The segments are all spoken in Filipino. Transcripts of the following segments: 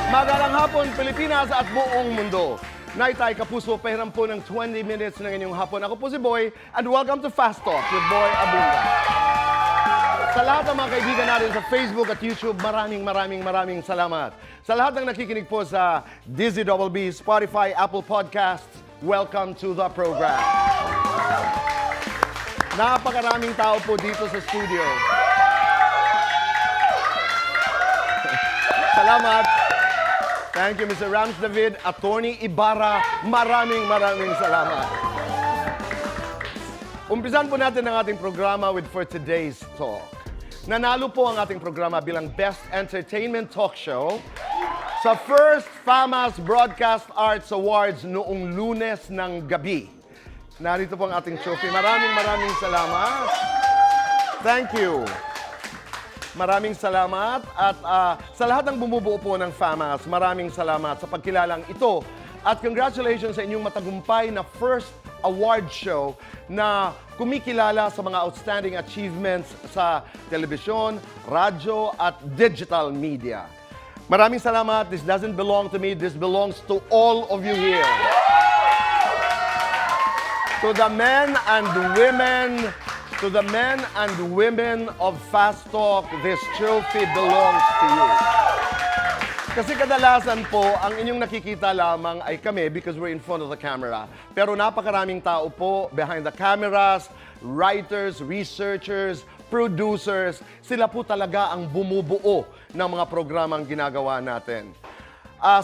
Magalang hapon, Pilipinas at buong mundo. Naitay kapuso, pahiram po ng 20 minutes ng inyong hapon. Ako po si Boy, and welcome to Fast Talk with Boy Abunda. Sa lahat ng mga kaibigan natin sa Facebook at YouTube, maraming salamat. Sa lahat ng nakikinig po sa Dizzy Double B, Spotify, Apple Podcasts, welcome to the program. Napakaraming tao po dito sa studio. Salamat. Thank you, Mr. Rams David, Attorney Ibarra. Maraming salamat. Umpisan po natin ang ating programa with For Today's Talk. Nanalo po ang ating programa bilang Best Entertainment Talk Show sa First FAMAS Broadcast Arts Awards noong Lunes ng gabi. Narito po ang ating trophy. Maraming salamat. Thank you. Maraming salamat at sa lahat ng bumubuo po ng FAMAS, maraming salamat sa pagkilalang ito. At congratulations sa inyong matagumpay na first award show na kumikilala sa mga outstanding achievements sa telebisyon, radyo at digital media. Maraming salamat. This doesn't belong to me. This belongs to all of you here. To the men and women of Fast Talk, this trophy belongs to you. Kasi kadalasan po, ang inyong nakikita lamang ay kami because we're in front of the camera. Pero napakaraming tao po behind the cameras, writers, researchers, producers. Sila po talaga ang bumubuo ng mga programang ginagawa natin.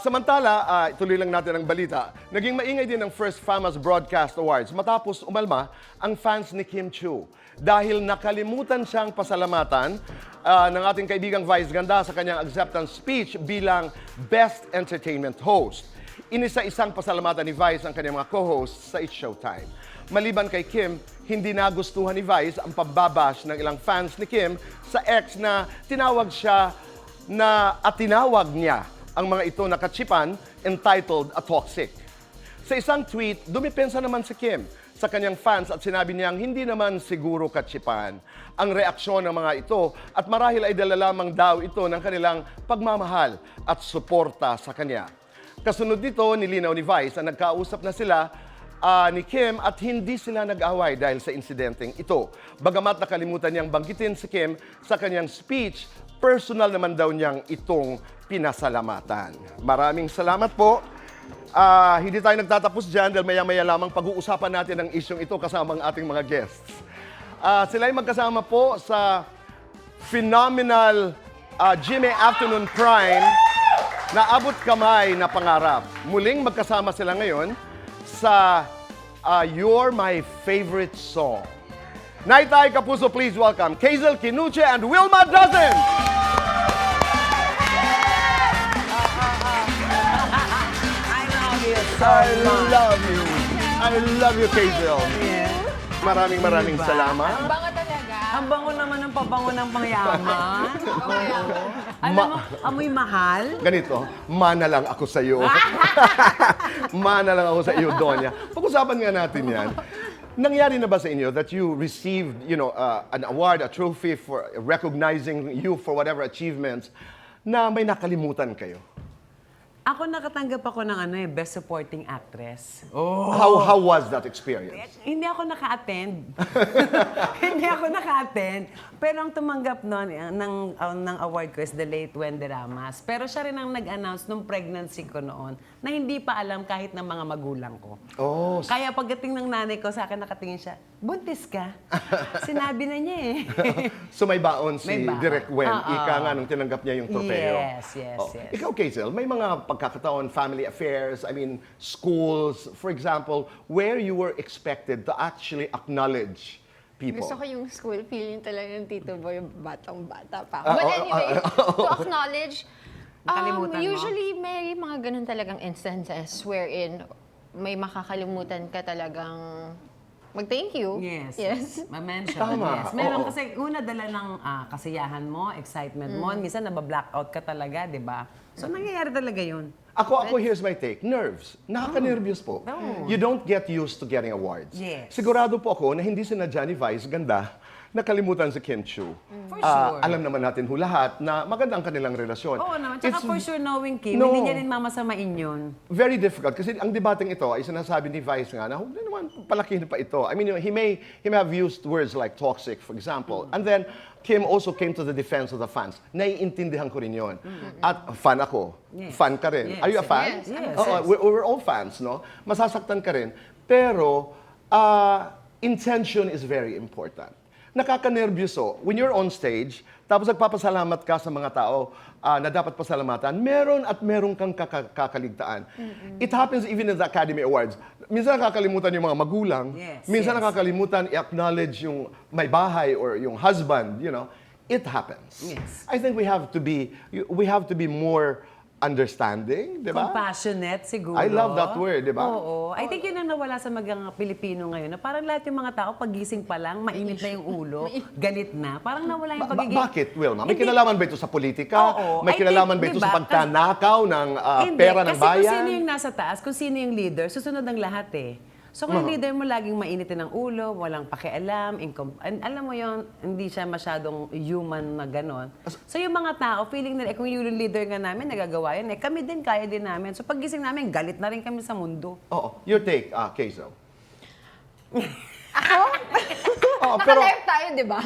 Samantala, ituloy lang natin ang balita. Naging maingay din ang First FAMAS Broadcast Awards matapos umalma ang fans ni Kim Chiu dahil nakalimutan siyang pasalamatan ng ating kaibigang Vice Ganda sa kanyang acceptance speech bilang Best Entertainment Host. Inisa-isang pasalamatan ni Vice ang kanyang mga co-hosts sa It's Showtime. Maliban kay Kim, hindi nagustuhan ni Vice ang pambabash ng ilang fans ni Kim sa ex na tinawag niya ang mga ito na katsipan entitled a toxic. Sa isang tweet, dumipensa naman si Kim sa kanyang fans at sinabi niyang hindi naman siguro katsipan ang reaksyon ng mga ito at marahil ay dala lamang daw ito ng kanilang pagmamahal at suporta sa kanya. Kasunod nito, nilinaw ni Vice na nagkausap na sila ni Kim at hindi sila nag-away dahil sa insidenteng ito. Bagamat nakalimutan niyang banggitin si Kim sa kanyang speech, personal naman daw niyang itong pinasalamatan. Maraming salamat po. Hindi tayo nagtatapos dyan dahil maya-maya lamang pag-uusapan natin ang isyong ito kasama ang ating mga guests. Sila ay magkasama po sa phenomenal GMA Afternoon Prime na abot kamay na pangarap. Muling magkasama sila ngayon sa You're My Favorite Song. Naitay kapuso, please welcome Kazel Kinuche and Wilma Dozen! I love you, Kazel. Yeah. Maraming salamat. Ang bango talaga. Ang bango naman ng pabango ng pangyaman. Alam mo, amoy mahal. Ganito, mana lang ako sa iyo. Mana lang ako sa iyo, Donya. Pag-usapan nga natin yan. Nangyari na ba sa inyo that you received, an award, a trophy for recognizing you for whatever achievements na may nakalimutan kayo? Ako nakatanggap ako ng Best Supporting Actress. How was that experience? Hindi ako naka-attend. Hindi ako naka-attend. Pero ang tumanggap noon ng award ko is the late Wendy Ramas. Pero siya rin ang nag-announce nung pregnancy ko noon na hindi pa alam kahit ng mga magulang ko. Oh, Kaya pagdating ng nanay ko sa akin, nakatingin siya, buntis ka? Sinabi na niya eh. So may baon si May baon. Direk Wen, ika nga nung tinanggap niya yung trofeo. Yes. Ikaw, Kazel, may mga pagkakataon, family affairs, schools, for example, where you were expected to actually acknowledge people. Gusto ko yung school feeling talaga ng Tito Boy, batang-bata pa. But anyway, to acknowledge, Nakalimutan mo? usually may mga ganun talagang instances wherein may makakalimutan ka talagang mag-thank you. Yes. Ma-mention. Tama. Yes. Meron Oo. kasi una dala ng kasiyahan mo, excitement mo. Minsan nabablack-out ka talaga, di ba? So nangyayari talaga yun. Ako, here's my take. Nerves. Nakaka-nervous po. No. You don't get used to getting awards. Yes. Sigurado po ako na hindi sinadya ni Vice Ganda nakalimutan si Kim Chiu. For sure. Alam naman natin lahat na maganda ang kanilang relasyon. Oo naman. Tsaka It's for sure knowing Kim, No. hindi niya rin mamasamain yun. very difficult kasi ang debating ito ay sinasabi ni Vice nga na huwag na naman palakihin pa ito. I mean, he may have used words like toxic, for example. And then, Kim also came to the defense of the fans. Naiintindihan ko rin yun. At fan ako. Yes. Fan ka rin. Yes. Are you a fan? Yes, Yes. Oo, we're all fans, no? Masasaktan ka rin. Pero, intention is very important. Nakakanervyoso. When you're on stage, tapos nagpapasalamat ka sa mga tao na dapat pasalamatan, meron kang kakaligtaan. It happens even in the Academy Awards. Minsan nakakalimutan yung mga magulang. Yes, Minsan yes. nakakalimutan i-acknowledge yung may bahay or yung husband, you know. It happens. Yes. I think we have to be more understanding, di ba? Compassionate siguro. I love that word, di ba? Oo. I think yun ang nawala sa mga Pilipino ngayon. Na parang lahat yung mga tao, pagising pa lang, mainit na yung ulo, galit na. Parang nawala yung pagiging... Bakit, Wilma? May Hindi. kinalaman ba ito sa politika? Oo. May I kinalaman think, ba ito diba, sa pagtanakaw ng Hindi, pera ng kasi kung sino bayan? yung nasa taas, kung sino yung leader, susunod ang lahat eh. So kung yung leader mo laging mainitin ang ulo, walang pakialam, alam mo yon, hindi siya masyadong human na ganon. So yung mga tao, feeling nila, kung yung leader nga namin, nagagawa yun, kami din, kaya din namin. So paggising namin, galit na rin kami sa mundo. Oo. Your take, Keizo. Ako? Oo, pero, Naka-live tayo, di ba?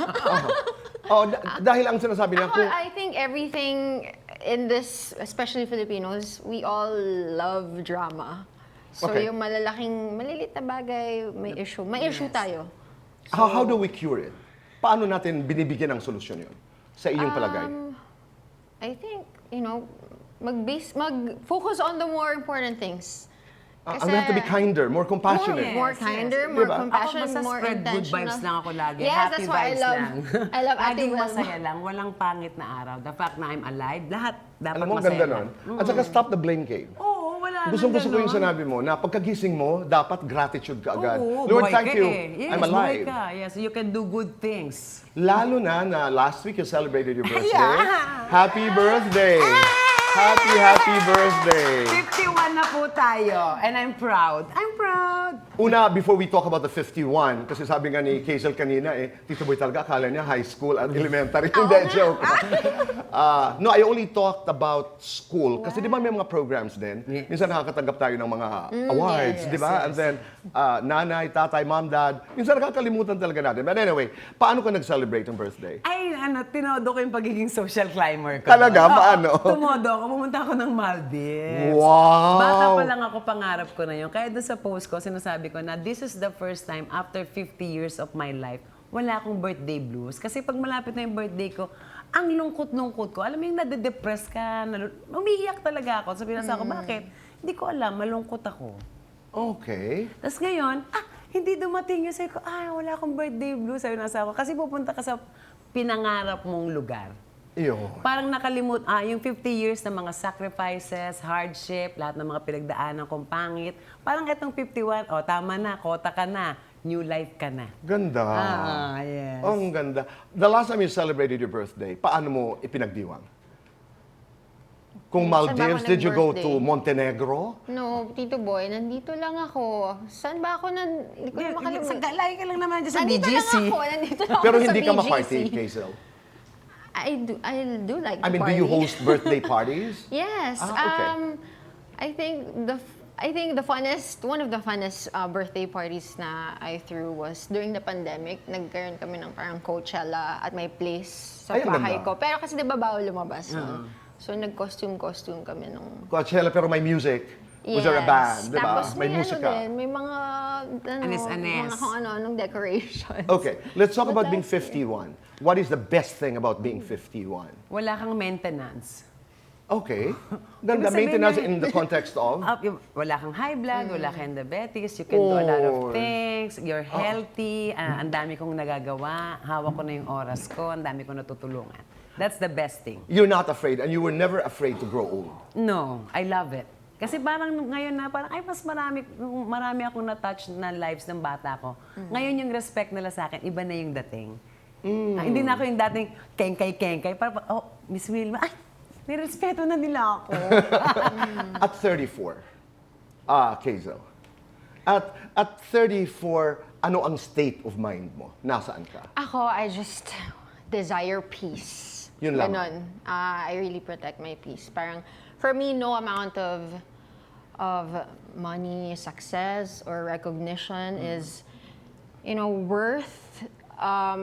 dahil ang sinasabi niya, Ako, I think everything in this, especially Filipinos, we all love drama. So Okay. yung malilit na bagay, may issue. May issue tayo. how do we cure it? Paano natin binibigyan ng solusyon yun? Sa inyong palagay? I think, mag-focus on the more important things. We have to be kinder, more compassionate. More Yes, kinder, yes. more Diba? compassion, Ako basta more spread intentional. good vibes lang ako lagi. Yes, Happy that's why vibes lang. I love Ate Laging Wilma. masaya lang, walang pangit na araw. The fact na I'm alive, lahat dapat Alam mo, ang masaya ganda lang. nun. At saka stop the blame game. Oo, wala nang Gusto ko yung ganon. sinabi mo na pagkagising mo, dapat gratitude ka agad. Oo, Lord, buhay thank ka you. eh. Yes, I'm buhay alive. ka. Yes, you can do good things. Lalo na last week you celebrated your birthday. Yeah. Happy birthday! Happy birthday! 51 na po tayo. And I'm proud. I'm proud. Una, before we talk about the 51, kasi sabi nga ni Kazel kanina, Tito Boy talaga, akala niya high school at elementary. Hindi, joke. No, I only talked about school. Kasi di ba may mga programs din? Yes. Minsan nakakatanggap tayo ng mga awards, yes, di ba? yes. And then, nanay, tatay, mom, dad. Minsan nakakalimutan talaga natin. But anyway, paano ka nag-celebrate ng birthday? Ay, tinodo ko yung pagiging social climber ko. Talaga? Oo, Paano? Tumodo ako. Pumunta ako ng Maldives. Wow! Bata pa lang ako, pangarap ko na yun. Kaya doon sa post ko, sinasabi ko na this is the first time after 50 years of my life, wala akong birthday blues. Kasi pag malapit na yung birthday ko, ang lungkot-lungkot ko. Alam mo yung nade-depress ka, umiiyak talaga ako. Sabi na sa ako, bakit? Hindi ko alam, malungkot ako. Okay. Tapos ngayon, hindi dumating yun. Sabi ko, wala akong birthday blues. Sabi na sa ako, kasi pupunta ka sa pinangarap mong lugar. Iyo. Parang nakalimut, yung 50 years ng mga sacrifices, hardship, lahat ng mga pinagdaanan kong pangit. Parang itong 51, tama na, kota ka na, new life ka na. Ganda. Yes. Ang ganda. The last time you celebrated your birthday, paano mo ipinagdiwang? Kung Saan ba Maldives, ako did you go nag-birthday? to Montenegro? No, Tito Boy, nandito lang ako. Saan ba ako Hindi ko na makalimutan. Lagi ka lang naman dyan sa Nandito BGC. lang ako. Nandito lang Pero ako sa hindi ka BGC. ma-party, Kazel. I do like I mean, do to you party. host birthday parties? Yes. Okay. I think one of the funnest birthday parties na I threw was during the pandemic. Nagkaroon kami ng parang Coachella at my place sa Ay, ang bahay ganda. ko. Pero kasi di ba bawal lumabas nun? So nag-costume kami nung... Coachella, pero may music. Was there a band, di ba? Tapos May may musika. din, may mga, Anis-anis. mga kung ano-anong decorations. Okay, let's talk about being that's it. 51. What is the best thing about being 51? Wala kang maintenance. Okay. Then the Ibig sabihin maintenance na- in the context of? Wala kang high blood, wala kang diabetes, you can do a lot of Oh. things, you're healthy, ang dami kong nagagawa, hawak ko na yung oras ko, ang dami kong natutulungan. That's the best thing. You're not afraid and you were never afraid to grow old. No, I love it. Kasi parang ngayon na, parang ay mas marami akong na-touch na lives ng bata ko. Ngayon yung respect nila sa akin, iba na yung dating. Hindi na ako yung dating kengkay-kengkay. Parang, Miss Wilma, nirespeto na nila ako. At 34, Kazel, At 34, ano ang state of mind mo? Nasaan ka? Ako, I just desire peace. Yun lang. Ganon. I really protect my peace. Parang, for me, no amount of money, success, or recognition is, worth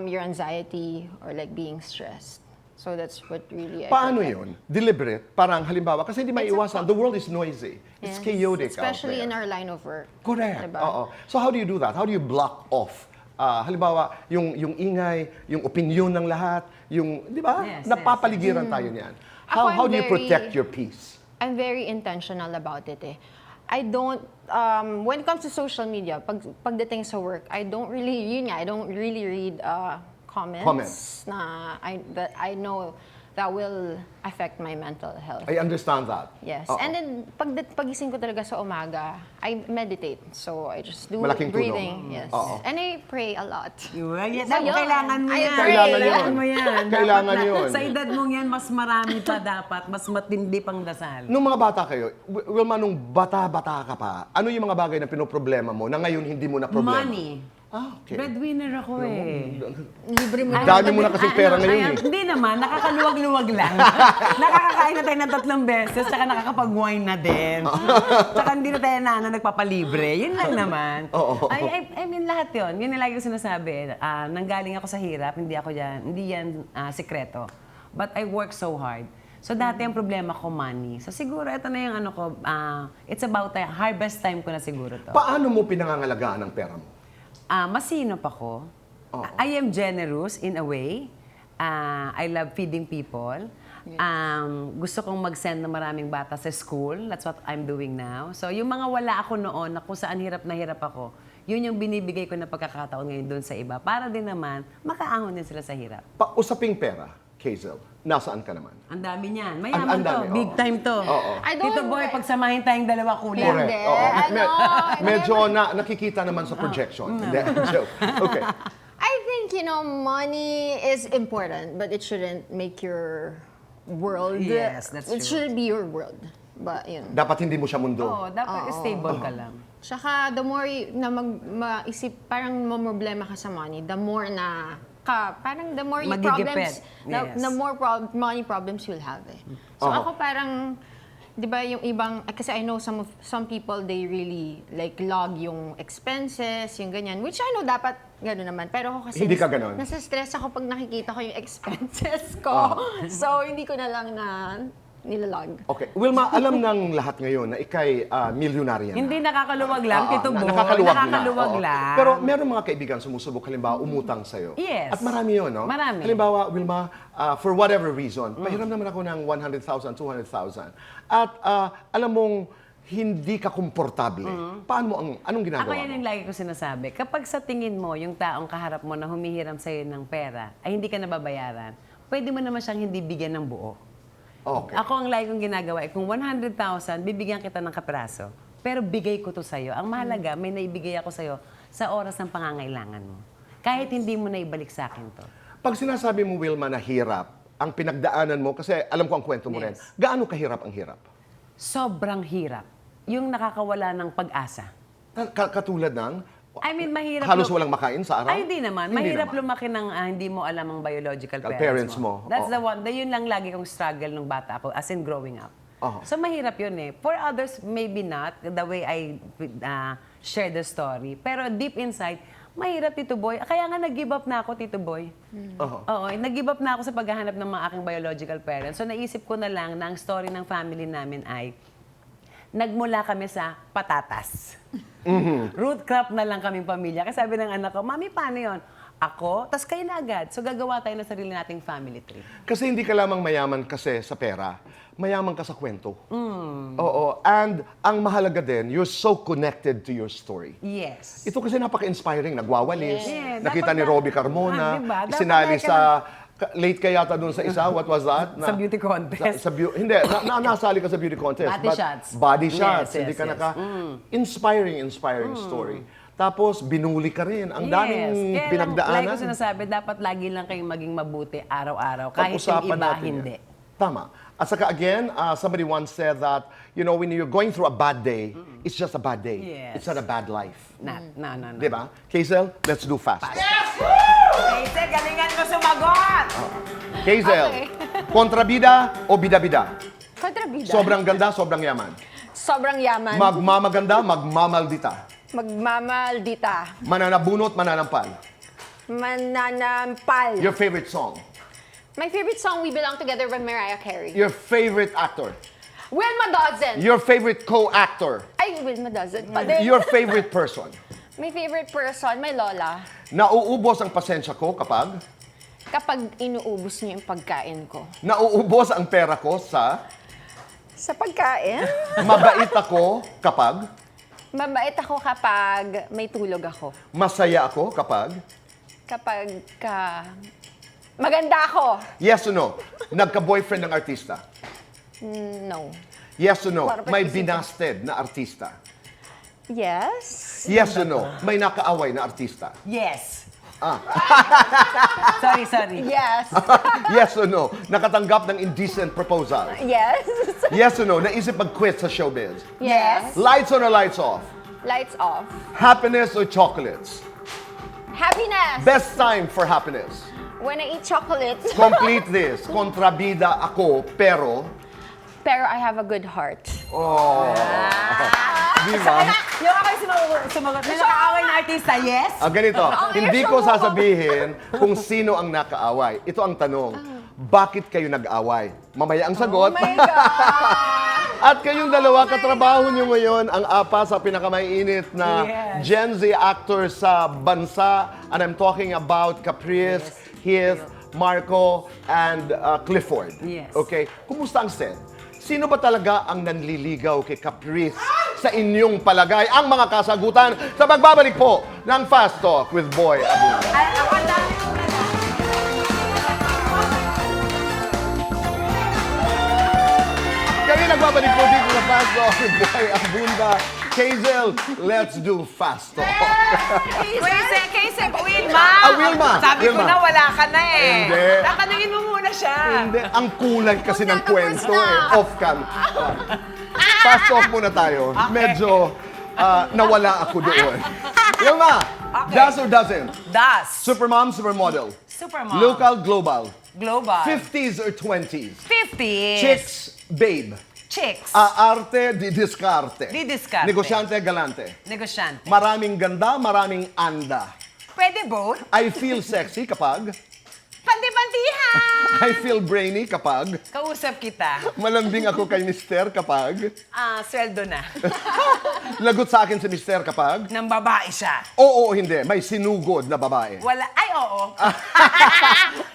your anxiety or like being stressed. So that's what really I Paano protect. yun? Deliberate? Parang halimbawa, kasi hindi maiiwasan. The world is noisy. It's Yes. chaotic Especially out in there. our line of work. Correct. Diba? Oo. So how do you do that? How do you block off? Halimbawa, yung ingay, yung opinion ng lahat, di ba? Yes, Napapaligiran tayo niyan. Ako, How I'm do you very- protect your peace? I'm very intentional about it eh. I don't, when it comes to social media, pagdating sa work, I don't really read comments that I know that will affect my mental health. I understand that. Yes. Oo. And then, pagising ko talaga sa umaga, I meditate. So, I just do Malaking tulong. breathing. Yes. Oo. And I pray a lot. Yan, So, yun. kailangan mo I yan. pray. Kailangan yun. Kailangan mo yan. Kailangan Dapat yun. Sa edad mong yan, mas marami pa dapat. Mas matindi pang dasal. Nung mga bata kayo, Wilma, nung bata-bata ka pa, ano yung mga bagay na pinoproblema mo na ngayon hindi mo na problema? Money. Okay. Breadwinner ako eh. Libre mo Ang na. dami mo na kasing pera ngayon eh. Hindi naman, nakakaluwag-luwag lang. Nakakakain na tayo ng 3 beses, tsaka nakakapag-wine na din. Tsaka hindi na tayo nagpapalibre. Yun lang naman. Oo. I mean, lahat yun. Yun yung lagi ko sinasabi. Nanggaling ako sa hirap, hindi yan sikreto. But I work so hard. So dati ang problema ko, money. So siguro, ito na yung it's about harvest time ko na siguro to. Paano mo pinangangalagaan ang pera mo? Masinop ako. I am generous in a way. I love feeding people. Gusto kong mag-send ng maraming bata sa school. That's what I'm doing now. So yung mga wala ako noon, na kung saan hirap na hirap ako, yun yung binibigay ko na pagkakataon ngayon doon sa iba. Para din naman, makaahon din sila sa hirap. Usaping pera, Hazel, nasaan ka naman? Ang dami niyan. Ang Mayaman to. dami, Big oo. time to. Oo. I don't- Tito Boy, pagsamahin tayong dalawa kulang. Correct. Hindi. Oo. Ano, Medyo nakikita naman sa projection. Hindi, joke. Okay. I think, money is important, but it shouldn't make your world. Yes, that's It true. shouldn't be your world. But, Dapat hindi mo siya mundo. Oo, dapat stable ka lang. Tsaka, the more na maisip, parang mamroblema ka sa money, the more na parang the more you Magigipit. problems, Yes. the more money problems you'll have eh. So ako parang, di ba yung ibang, kasi I know some people, they really like log yung expenses, yung ganyan, which I know dapat gano'n naman. Pero ako kasi, Hindi ka ganon? nasa-stress ako pag nakikita ko yung expenses ko. So, hindi ko na lang na nilalog. Okay. Wilma, alam ng lahat ngayon na ikay milyonarya na. Hindi nakakaluwag lang, Oo, Tito Boy. nakakaluwag na. Nakakaluwag Oo. lang. Pero meron mga kaibigan sumusubok, halimbawa, umutang sa'yo. Yes. At marami yun, no? Marami. Halimbawa, Wilma, for whatever reason, pahiram naman ako ng 100,000, 200,000. At alam mong hindi ka komportable. Paano mo anong ginagawa Ako yan mo? yung lagi ko sinasabi. Kapag sa tingin mo, yung taong kaharap mo na humihiram sa'yo ng pera, ay hindi ka nababayaran, pwede mo naman siyang hindi bigyan ng buo. Okay. Ako ang lagi kong ginagawa, kung 100,000, bibigyan kita ng kapiraso. Pero bigay ko to sa'yo. Ang mahalaga, may naibigay ako sa'yo sa oras ng pangangailangan mo. Kahit hindi mo na ibalik sa akin to. Pag sinasabi mo, Wilma, na hirap, ang pinagdaanan mo, kasi alam ko ang kwento mo rin, gaano kahirap ang hirap? Sobrang hirap. Yung nakakawala ng pag-asa. Katulad ng, I mean, mahirap. halos walang makain sa araw? Ay, hindi naman. Hindi Mahirap naman. lumaki ng hindi mo alam ang biological Parents parents mo. mo. That's Oo. the one. Yun lang lagi kong struggle nung bata ako, as in growing up. Oo. So, mahirap yun eh. For others, maybe not, the way I share the story. Pero deep inside, mahirap, Tito Boy. Kaya nga nag-give up na ako, Tito Boy. Oo. Oo, nag-give up na ako sa paghahanap ng mga aking biological parents. So, naisip ko na lang na ang story ng family namin ay nagmula kami sa patatas. Root crop na lang kaming pamilya. Kasi sabi ng anak ko, Mami, paano yun? Ako, tas kayo na agad. So gagawa tayo ng sarili nating family tree. Kasi hindi ka lamang mayaman kasi sa pera, mayaman ka sa kwento. Oo. And ang mahalaga din, you're so connected to your story. Yes. Ito kasi napaka-inspiring. Nagwawalis. Yeah, Nakita dapat ni Robbie Carmona. diba? Dapat Sinali like sa... Late ka yata dun sa isa. What was that? Sa beauty contest. Hindi. Nasali ka sa beauty contest. Body but shots. Body Yes, shots. yes, Hindi ka yes. Inspiring story. Tapos, binuli ka rin. Ang daming Kaya pinagdaanan. Like ko sinasabi, dapat lagi lang kayong maging mabuti araw-araw. Kahit yung Pag-usapan iba, natin yan. hindi. Tama. At saka again, somebody once said that, when you're going through a bad day, it's just a bad day. Yes. It's not a bad life. No. Di ba? Kazel, let's do fast. Hazel, galingan mo sumagot! Kazel, Okay. kontrabida o bida-bida? Kontrabida. Sobrang ganda, sobrang yaman. Sobrang yaman. Magmamaganda, magmamaldita. Magmamaldita. Mananabunot, mananampal. Mananampal. Your favorite song. My favorite song, We Belong Together by Mariah Carey. Your favorite actor. Wilma Dozen. Your favorite co-actor. Ay, Wilma Dozen pa din. Your favorite person. My favorite person, my lola. Nauubos ang pasensya ko kapag Kapag inuubos niyo yung pagkain ko. nauubos ang pera ko sa Sa pagkain? mabait ako kapag Mabait ako kapag may tulog ako. masaya ako kapag Kapag maganda ako. yes or no, nagka-boyfriend ng artista. No. Yes or no, Para may pag-isipin. binasted na artista. Yes? Yes or no, may nakaaway na artista. Yes. Sorry. Yes. Yes or no, nakatanggap ng indecent proposal. Yes. Yes or no, naisip mag-quit sa showbiz. Yes. Lights on or lights off? Lights off. Happiness or chocolates? Happiness. Best time for happiness. When I eat chocolates. Complete this. Kontrabida ako, pero... Pero I have a good heart. Oh. Di ba? Yung ako yung sumagot. May nakaaway na artista, yes? Ganito, hindi ko sasabihin kung sino ang nakaaway. Ito ang tanong. Bakit kayo nag-away? Mamaya ang sagot. Oh my God! At kayong dalawa, katrabaho nyo ngayon ang apa sa pinakamaiinit na Yes. Gen Z actor sa bansa. And I'm talking about Caprice, Heath, Marco, and Clifford. Yes. Okay? Kumusta ang set? Sino ba talaga ang nanliligaw kay Caprice sa inyong palagay? Ang mga kasagutan sa pagbabalik po ng Fast Talk with Boy Abunda. Ay, ako ang dami ko na. Kami nagbabalik po dito sa Fast Talk with Boy Abunda. Kazel, let's do Fast Talk. Kaysa, Wilma! Wilma! Sabi ko Wilma. na wala ka na eh. Hindi. Tatanungin mo muna siya. Hindi, ang kulay kasi ng Tapos kwento na. eh. Off-cam. Fast talk muna tayo. Medyo nawala ako doon. Wilma, Okay. does or doesn't? Das. Supermom, supermodel. Supermom. Local, global. Global. 50s or 20s? 50s. Chicks, babe. Chicks. Arte, didiskarte. Didiskarte. Negosyante, galante. Negosyante. Maraming ganda, maraming anda. Pwede both. I feel sexy kapag Panti-pantihan! I feel brainy kapag Kausap kita. malambing ako kay mister kapag Sweldo na. lagot sa akin si mister kapag Nang babae siya. oo, hindi. May sinugod na babae. Wala. Ay, oo.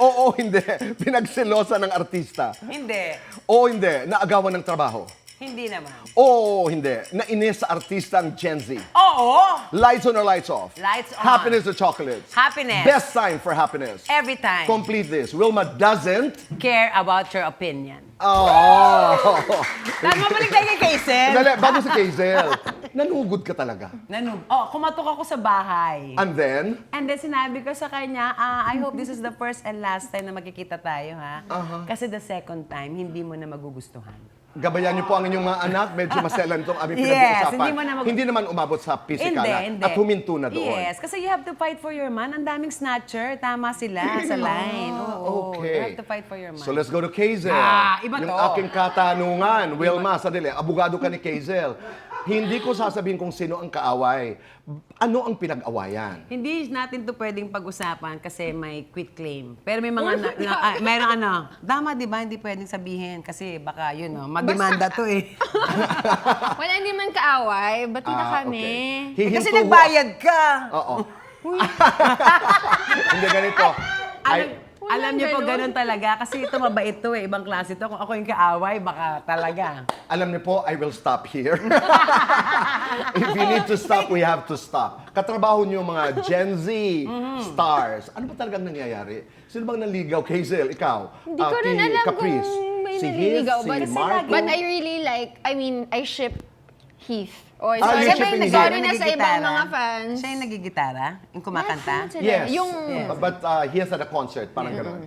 Oo, hindi. Pinagselosa ng artista. Hindi. Oo, hindi. Naagawan ng trabaho. Hindi naman. Oo, hindi. Nainis sa artista ang Gen Z. Oo. Lights on or lights off? Lights on. Happiness or chocolates? Happiness. Best time for happiness. Every time. Complete this. Wilma doesn't. Care about your opinion. Oh. Dahil mabalik tayo kay Kaysel. Dali, bago si Kazel, nanugod ka talaga. Kumatok ako sa bahay. And then, And then sinabi ko sa kanya, I hope this is the first and last time na magkikita tayo, ha? Kasi the second time, hindi mo na magugustuhan. gabayan niyo po ang inyong mga anak, medyo maselan itong aming Yes, pinag-uusapan. hindi mo na Hindi naman umabot sa physical at huminto na doon. Yes, kasi you have to fight for your man. Ang daming snatcher. Tama sila sa line. Oo, Okay. you have to fight for your man. So let's go to Kazel. Iba Yung to. aking katanungan. Wilma, sadali. Abogado ka ni Kazel. Hindi ko sasabihin kung sino ang kaaway. Ano ang pinag-awayan? Hindi natin to pwedeng pag-usapan kasi may quit claim. Pero may mga, mayroong tama di ba? Hindi pwedeng sabihin kasi baka yun, magdemanda to eh. Wala hindi man kaaway, ba't na kami? okay. Kasi Hihinto ho- nagbayad ka. Oo. Hindi ganito. Alam niyo po, ganun? ganun talaga. Kasi ito mabait to eh. Ibang klase to. Kung ako yung kaaway, baka talaga. Alam niyo po, I will stop here. If you need to stop, we have to stop. Katrabaho niyo mga Gen Z stars. Ano ba talagang nangyayari? Sino bang naligaw? Hazel, ikaw? Hindi ko rin si alam Caprice, kung may si naliligaw Heath, ba. si Kasi Marco. But I really like, I ship Heath. Or you're sorry, shipping Heath. sorry na sa ibang mga fans. Siya yung nagigitara? Yung kumakanta? Yes. Yung, But he has at a concert, parang gano'n.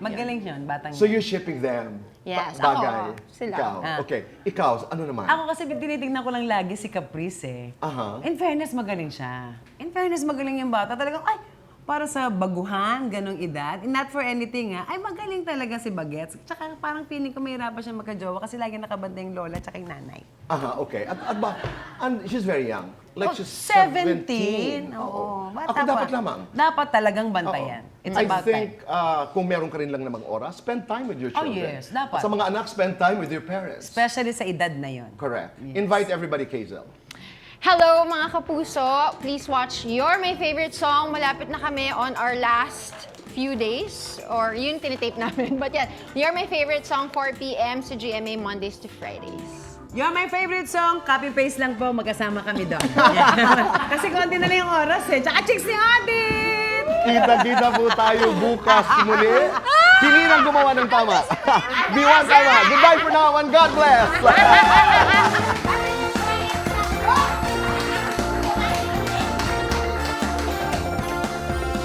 Magaling yun, batang So you're shipping them. Yes, bagay? ako. Sila. Ikaw. Okay. Ikaw, ano naman? Ako kasi tinitignan ko lang lagi si Caprice eh. Aha. In fairness, magaling siya. In fairness, magaling yung bata. Talagang, ay, para sa baguhan, ganong edad, not for anything ha, ay magaling talaga si Bagets. Tsaka parang feeling ko mahirapan siya magka-jowa kasi lagi nakabantay yung lola tsaka yung nanay. Aha, okay. And she's very young. Like Oh, she's 17. Oo. Ako dapat lamang. Dapat talagang bantayan. It's I about think time. kung meron ka rin lang namang oras, spend time with your Oh, children. yes, dapat. Sa mga anak, spend time with your parents. Especially sa edad na yon. Correct. Invite everybody, Kazel. Hello mga kapuso! Please watch You're My Favorite Song. Malapit na kami on our last few days. Or yun, tinitape namin. But yeah, You're My Favorite Song, 4 p.m. sa GMA Mondays to Fridays. You're my favorite song, copy-paste lang po, magkasama kami doon. Kasi konti na lang yung oras eh. Tsaka chicks ni Atin! Kita-kita po tayo bukas muli. Pili ng gumawa ng tama. Be one tama. Goodbye for now and God bless!